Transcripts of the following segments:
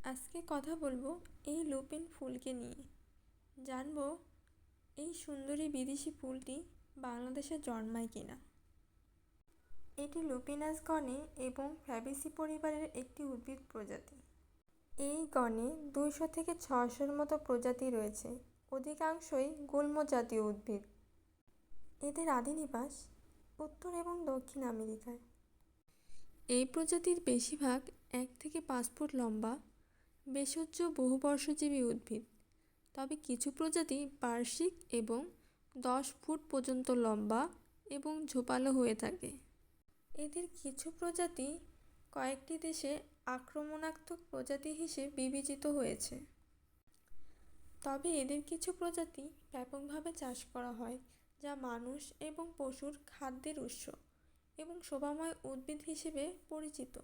আজকে কথা বলবো এই লুপিন ফুলকে নিয়ে। জানবো এই সুন্দরী বিদেশি ফুলটি বাংলাদেশে জন্মায় কিনা। এটি লুপিনাস গণে এবং ফ্যাবেসি পরিবারের একটি উদ্ভিদ প্রজাতি। এই গণে 200 থেকে 600-র মতো প্রজাতি রয়েছে, অধিকাংশই গুল্ম জাতীয় উদ্ভিদ। এদের আদি নিবাস উত্তর এবং দক্ষিণ আমেরিকায়। এই প্রজাতির বেশিরভাগ 1 থেকে 5 ফুট লম্বা, ভেষজ বহুবর্ষজীবী উদ্ভিদ। তবে কিছু প্রজাতি বার্ষিক এবং 10 ফুট পর্যন্ত লম্বা এবং ঝোপালো হয়ে থাকে। এদের কিছু প্রজাতি কয়েকটি দেশে আক্রমণাত্মক প্রজাতি হিসেবে বিবেচিত হয়েছে। তবে এদের কিছু প্রজাতি ব্যাপকভাবে চাষ করা হয়, যা মানুষ এবং পশুর খাদ্যের উৎস এবং শোভাময় উদ্ভিদ হিসেবে পরিচিত।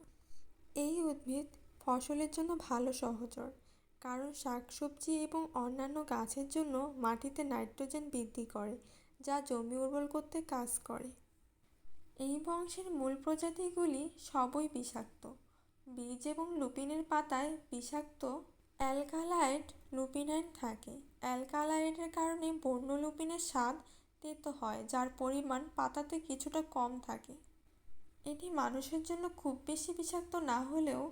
এই উদ্ভিদ ফসলের জন্য ভালো সহচর, কারণ শাকসবজি এবং অন্যান্য গাছের জন্য মাটিতে নাইট্রোজেন বৃদ্ধি করে, যা জমি উর্বর করতে কাজ করে। এই বংশের মূল প্রজাতিগুলি সবই বিষাক্ত। বীজ এবং লুপিনের পাতায় বিষাক্ত অ্যালকালয়েড লুপিনাইন থাকে। অ্যালকালয়েডের কারণে বন্য লুপিনের স্বাদ তেতো হয়, যার পরিমাণ পাতাতে কিছুটা কম থাকে। এটি মানুষের জন্য খুব বেশি বিষাক্ত না হলেও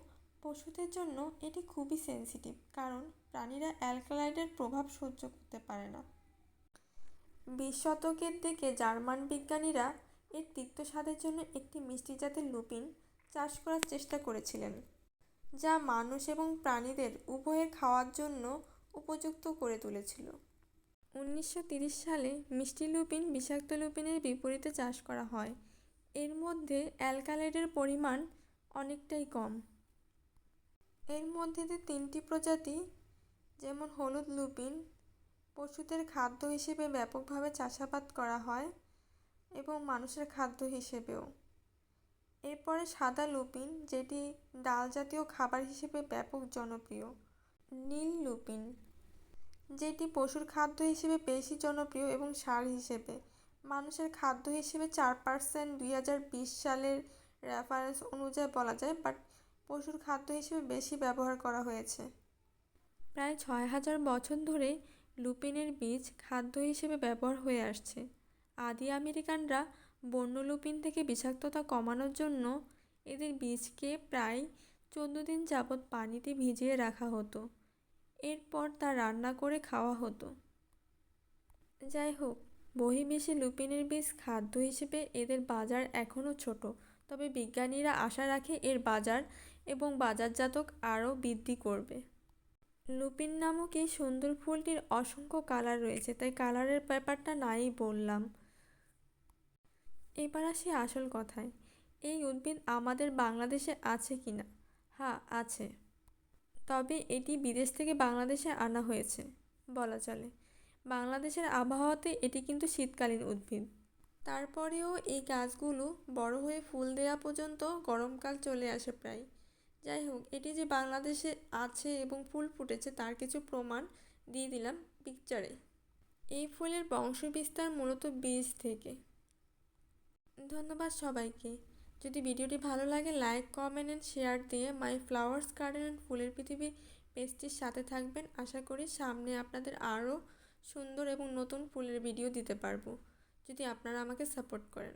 পশুদের জন্য এটি খুবই সেনসিটিভ, কারণ প্রাণীরা অ্যালকালয়েডের প্রভাব সহ্য করতে পারে না। 20 শতকের দিকে জার্মান বিজ্ঞানীরা এর তিক্ত স্বাদের জন্য একটি মিষ্টি জাতের লুপিন চাষ করার চেষ্টা করেছিলেন, যা মানুষ এবং প্রাণীদের উভয়ের খাওয়ার জন্য উপযুক্ত করে তুলেছিল। 1930 সালে মিষ্টি লুপিন বিষাক্ত লুপিনের বিপরীতে চাষ করা হয়। এর মধ্যে অ্যালকালয়েডের পরিমাণ অনেকটাই কম। এর মধ্যে 3টি প্রজাতি, যেমন হলুদ লুপিন, পশুদের খাদ্য হিসেবে ব্যাপকভাবে চাষাবাদ করা হয় এবং মানুষের খাদ্য হিসেবেও। এরপরে সাদা লুপিন, যেটি ডাল জাতীয় খাবার হিসেবে ব্যাপক জনপ্রিয়। নীল লুপিন, যেটি পশুর খাদ্য হিসেবে বেশি জনপ্রিয় এবং সার হিসেবে। মানুষের খাদ্য হিসেবে 4% 2020 সালের রেফারেন্স অনুযায়ী বলা যায়, বাট পশুর খাদ্য হিসেবে বেশি ব্যবহার করা হয়েছে। প্রায় 6000 বছর ধরে লুপিনের বীজ খাদ্য হিসেবে ব্যবহার হয়ে আসছে। আদি আমেরিকানরা বন্য লুপিন থেকে বিষাক্ততা কমানোর জন্য এদের বীজকে প্রায় 14 দিন যাবৎ পানিতে ভিজিয়ে রাখা হতো। এরপর তা রান্না করে খাওয়া হতো। যাই হোক, বহির্বিশ্বে লুপিনের বীজ খাদ্য হিসেবে এদের বাজার এখনও ছোট, তবে বিজ্ঞানীরা আশা রাখে এর বাজার এবং বাজারজাতক আরও বৃদ্ধি করবে। লুপিন নামক এই সুন্দর ফুলটির অসংখ্য কালার রয়েছে, তাই কালারের ব্যাপারটা নাই বললাম। এবার আসি আসল কথায়, এই উদ্ভিদ আমাদের বাংলাদেশে আছে কিনা। হ্যাঁ, আছে। তবে এটি বিদেশ থেকে বাংলাদেশে আনা হয়েছে বলা চলে। বাংলাদেশের আবহাওয়াতে এটি কিন্তু শীতকালীন উদ্ভিদ। তারপরেও এই গাছগুলো বড় হয়ে ফুল দেওয়া পর্যন্ত গরমকাল চলে আসে প্রায়। যাই হোক, এটি যে বাংলাদেশে আছে এবং ফুল ফুটেছে তার কিছু প্রমাণ দিয়ে দিলাম পিকচারে। এই ফুলের বংশবিস্তার মূলত বীজ থেকে। ধন্যবাদ সবাইকে। যদি ভিডিওটি ভালো লাগে, লাইক, কমেন্ট অ্যান্ড শেয়ার দিয়ে মাই ফ্লাওয়ার্স গার্ডেন অ্যান্ড ফুলের পৃথিবী পেজটির সাথে থাকবেন। আশা করি সামনে আপনাদের আরও সুন্দর এবং নতুন ফুলের ভিডিও দিতে পারবো, যদি আপনারা আমাকে সাপোর্ট করেন।